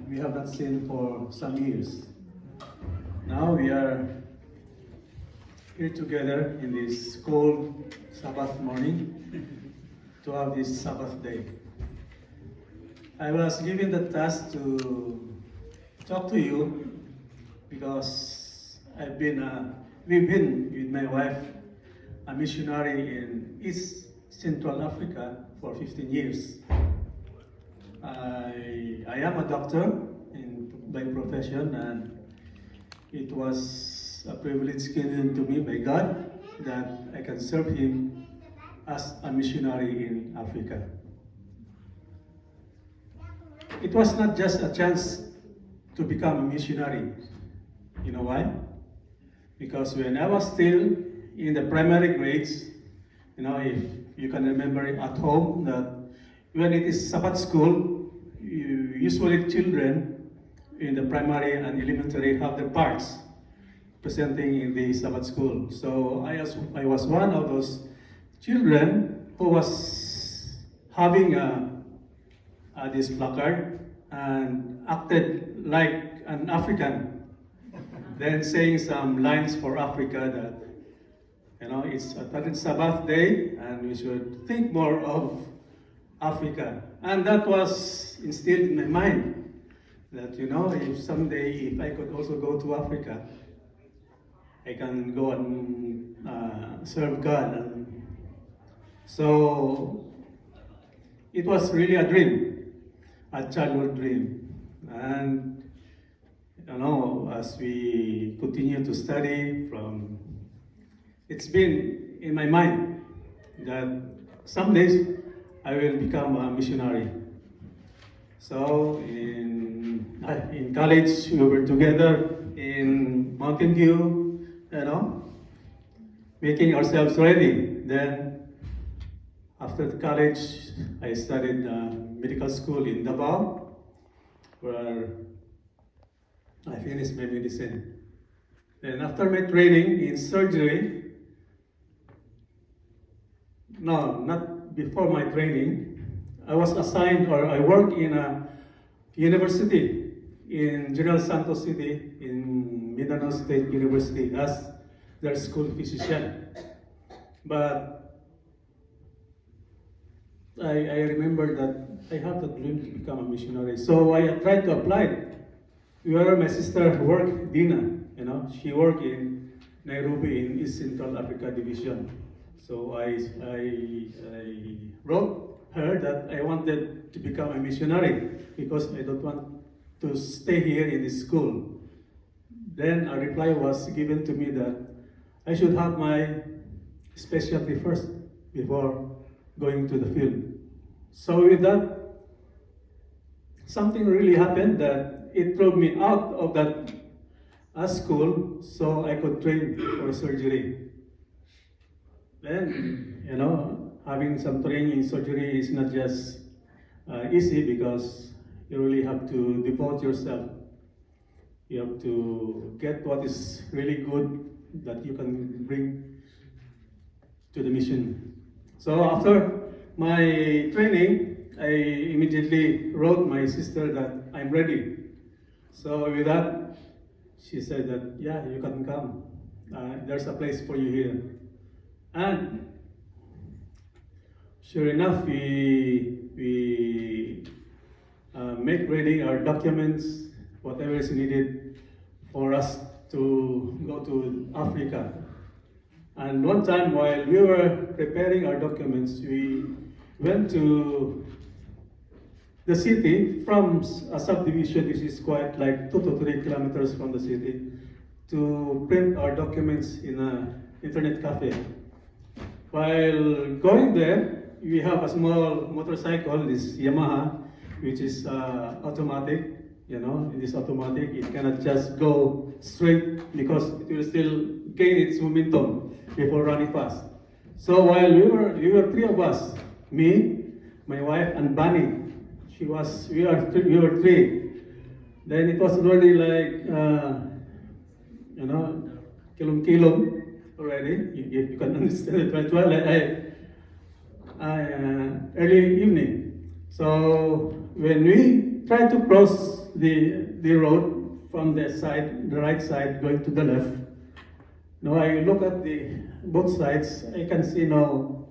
we have not seen for some years. Now we are here together in this cold Sabbath morning to have this Sabbath day. I was given the task to talk to you because we've been with my wife a missionary in East Central Africa for 15 years. I am a doctor by profession, and it was a privilege given to me by God that I can serve Him as a missionary in Africa. It was not just a chance to become a missionary. You know why? Because when I was still in the primary grades, if you can remember at home that when it is Sabbath school, usually children in the primary and elementary have their parts presenting in the Sabbath school. So I was one of those children who was having this placard and acted like an African, then saying some lines for Africa that, it's a Sabbath day and we should think more of Africa. And that was instilled in my mind that, if someday, if I could also go to Africa, I can go and serve God. And so it was really a dream, a childhood dream. And, as we continue to study it's been in my mind that some days I will become a missionary. So in college, we were together in Mountain View, making ourselves ready. Then after the college, I studied medical school in Davao, where I finished my medicine. Then after my training in surgery, no, not before my training, I was assigned, or I worked in a university in General Santos City in Mindanao State University as their school physician. But I remember that I have the dream to become a missionary. So I tried to apply where my sister worked, Dina. She worked in Nairobi in East Central Africa Division. So I wrote her that I wanted to become a missionary because I don't want to stay here in this school. Then a reply was given to me that I should have my specialty first before going to the field. So with that, something really happened that it drove me out of that school so I could train for surgery. Then, having some training in surgery is not just easy because you really have to devote yourself. You have to get what is really good that you can bring to the mission. So after my training, I immediately wrote my sister that I'm ready. So with that, she said that, yeah, you can come. There's a place for you here. And sure enough, we make ready our documents, whatever is needed for us to go to Africa. And one time while we were preparing our documents, we went to the city from a subdivision, which is quite like 2 to 3 kilometers from the city, to print our documents in an internet cafe. While going there, we have a small motorcycle, this Yamaha, which is automatic. It is automatic. It cannot just go straight because it will still gain its momentum before running fast. So while we were three of us, me, my wife, and Bunny. We were three. Then it was already like, kilom already, if you can understand it quite well, early evening. So when we tried to cross the road from the right side, going to the left. Now I look at both sides, I can see no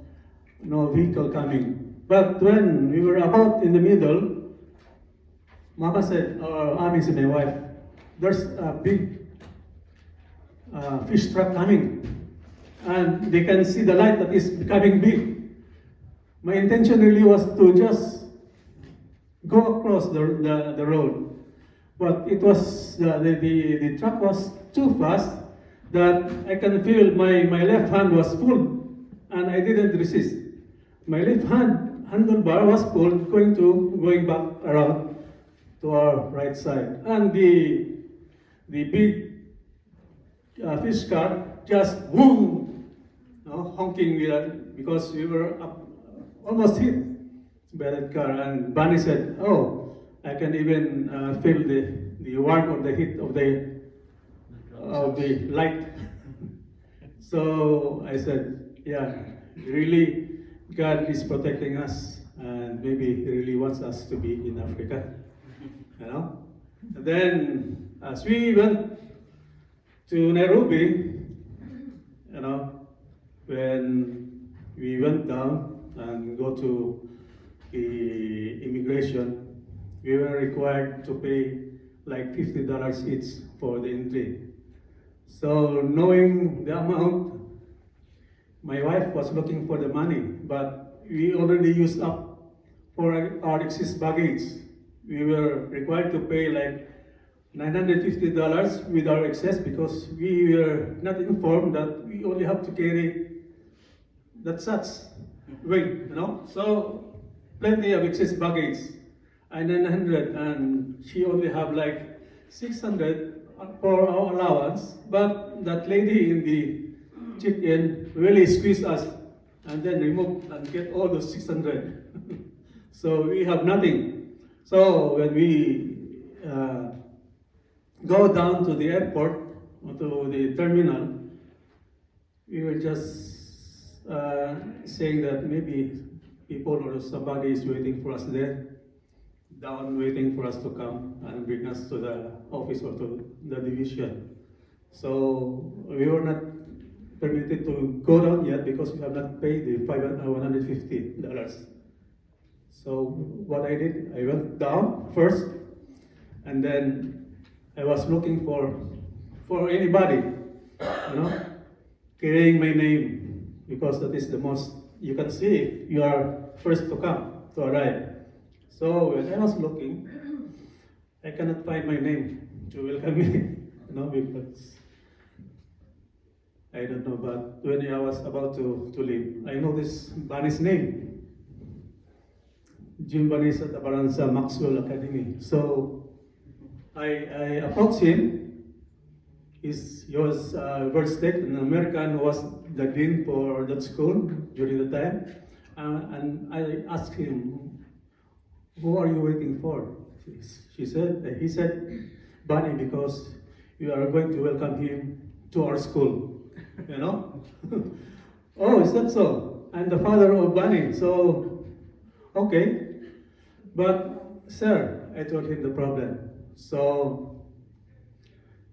vehicle coming. But when we were about in the middle, Mama said, or Ami said, my wife, there's a big fish truck coming. And they can see the light that is becoming big. My intention really was to just go across the road. But it was, the truck was too fast that I can feel my left hand was pulled and I didn't resist. My left hand handlebar was pulled, going back around to our right side. And the big fish car just boom, honking because we were almost hit by that car. And Bunny said, "Oh, I can even feel the warmth of the heat of the light." So I said, "Yeah, really, God is protecting us, and maybe He really wants us to be in Africa." And then as we went to Nairobi, when we went down and go to the immigration, we were required to pay like $50 each for the entry. So knowing the amount, my wife was looking for the money, but we already used up for our excess baggage. We were required to pay like $950 with our excess because we were not informed that we only have to carry that such weight, So plenty of excess baggage, and 900, and she only have like 600 for our allowance. But that lady in the check-in really squeezed us and then remove and get all those 600. So we have nothing. So when we go down to the airport, or to the terminal, we were just saying that maybe people or somebody is waiting for us there, down waiting for us to come and bring us to the office or to the division. So we were not permitted to go down yet because we have not paid the $150. So what I did, I went down first, and then I was looking for anybody, carrying my name, because that is the most you can see if you are first to come, to arrive. So when I was looking, I cannot find my name to welcome me, because I don't know, but when I was about to leave, I noticed Bunny's name. Jim Bunny is at Abaranza Maxwell Academy. So I approached him. He was Verse Tech, an American who was the dean for that school during the time. And I asked him, "Who are you waiting for?" He said, "Bunny, because you are going to welcome him to our school." "Oh, is that so? I'm the father of Bunny, so okay." "But sir," I told him the problem. "So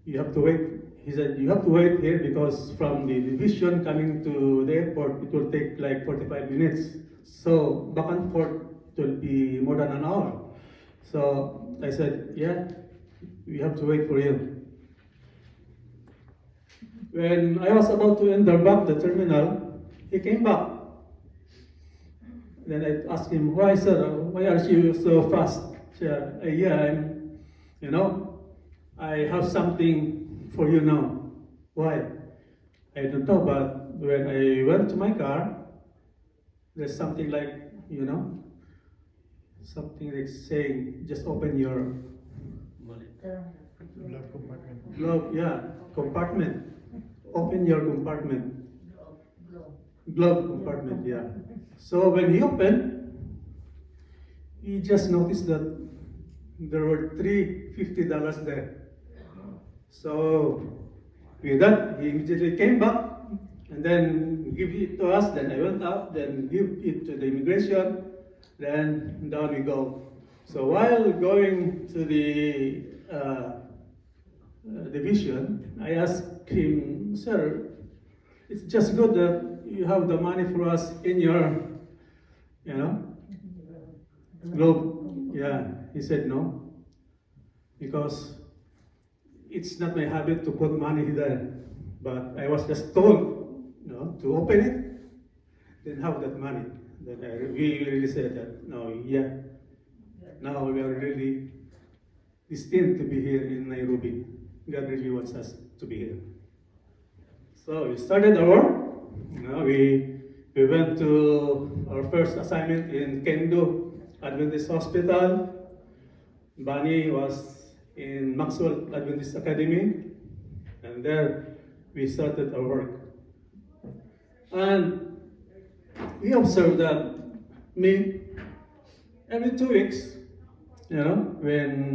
you have to wait." He said, "You have to wait here because from the division coming to the airport, it will take like 45 minutes. So back and forth, it will be more than an hour." So I said, "Yeah, we have to wait for you." When I was about to enter back the terminal, he came back. Then I asked him, "Why, sir? Why are you so fast?" Sir, "Yeah, I have something for you now." "Why?" "I don't know, but when I went to my car, there's something like, something like saying, just open your compartment. Open your compartment. Glove compartment, yeah. So when he opened, he just noticed that there were $350 there. So with that, he immediately came back and then give it to us. Then I went up, then give it to the immigration. Then down we go. So while going to the division, I asked him, "Sir, it's just good that you have the money for us in your, you know, globe." Yeah, he said no, because it's not my habit to put money there. But I was just told, to open it, then have that money. Then we really said that, no, yeah, now we are really destined to be here in Nairobi. God really wants us to be here. So we started our work. We went to our first assignment in Kendo Adventist Hospital. Bani was in Maxwell Adventist Academy, and there we started our work. And we observed that me, every 2 weeks, when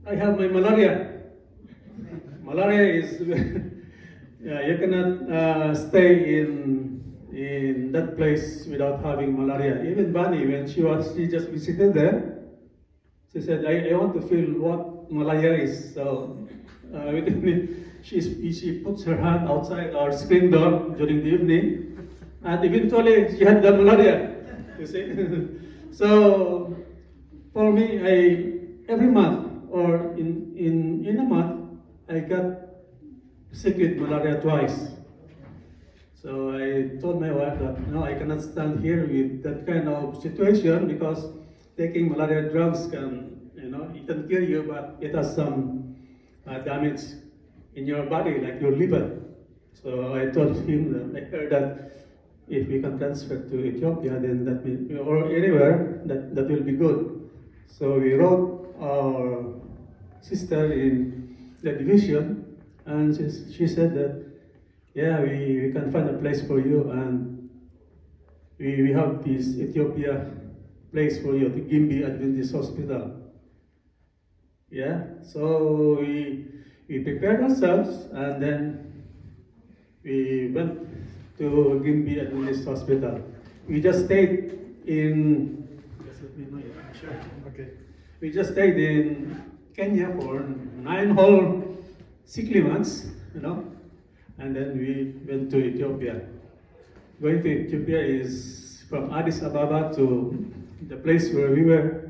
I have my malaria. Malaria is, yeah, you cannot stay in that place without having malaria. Even Bani, when she just visited there, she said, I want to feel what malaria is. So she puts her hand outside our screen door during the evening, and eventually she had the malaria. You see, so for me, every month or in a month, I got sick with malaria twice. So I told my wife that no, I cannot stand here with that kind of situation, because taking malaria drugs can, it can kill you, but it has some damage in your body, like your liver. So I told him that I heard that if we can transfer to Ethiopia, then that will, or anywhere, that will be good. So we wrote our sister in the division, and she said that, yeah, we can find a place for you, and we have this Ethiopia place for you, the Gimbi Adventist Hospital. Yeah, so we prepared ourselves, and then we went to Gimbi Adventist Hospital. We just stayed in, just let me know, yeah, sure. Okay. We just stayed in Kenya for 9 whole sickly months, and then we went to Ethiopia. Going to Ethiopia is from Addis Ababa to the place where we were,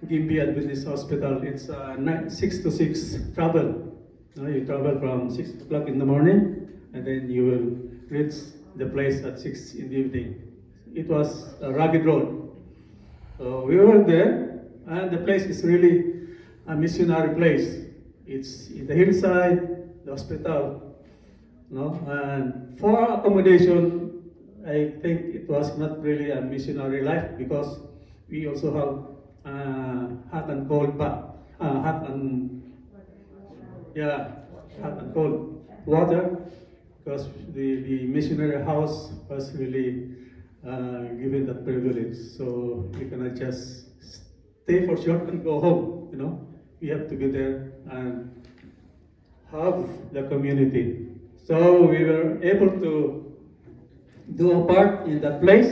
Gimbi Adventist Hospital. It's a 6 to 6 travel. You travel from 6 o'clock in the morning, and then you will reach the place at 6 in the evening. It was a rugged road. So we were there, and the place is really a missionary place. It's in the hillside, the hospital, and for accommodation, I think it was not really a missionary life, because we also have hot and cold bath, hot and cold water, because the missionary house was really given that privilege. So we cannot just stay for short and go home. We have to be there and have the community. So we were able to do a part in that place,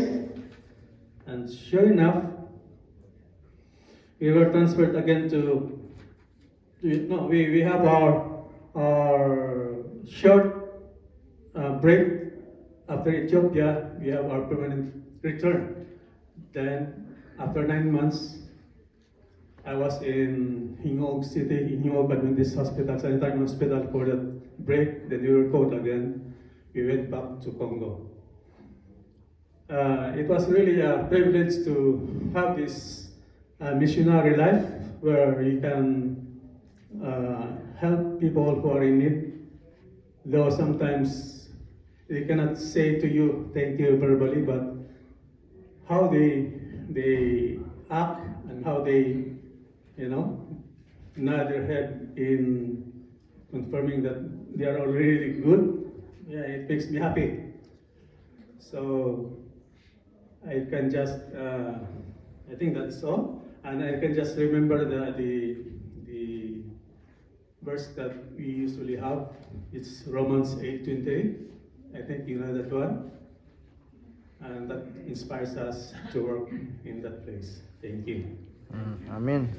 and sure enough, we were transferred again we have our short break after Ethiopia. We have our permanent return. Then after 9 months, I was in Hingog City, Hingog Adventist Hospital, Sanitarium Hospital for that break. Then we were called again. We went back to Congo. It was really a privilege to have this missionary life, where you can help people who are in need, though sometimes they cannot say to you thank you verbally, but how they act and how they nod their head in confirming that they are already good, yeah, it makes me happy. So I can just I think that's all, and I can just remember the verse that we usually have. It's Romans 8:28. I think you know that one, and that inspires us to work in that place. Thank you. Amin.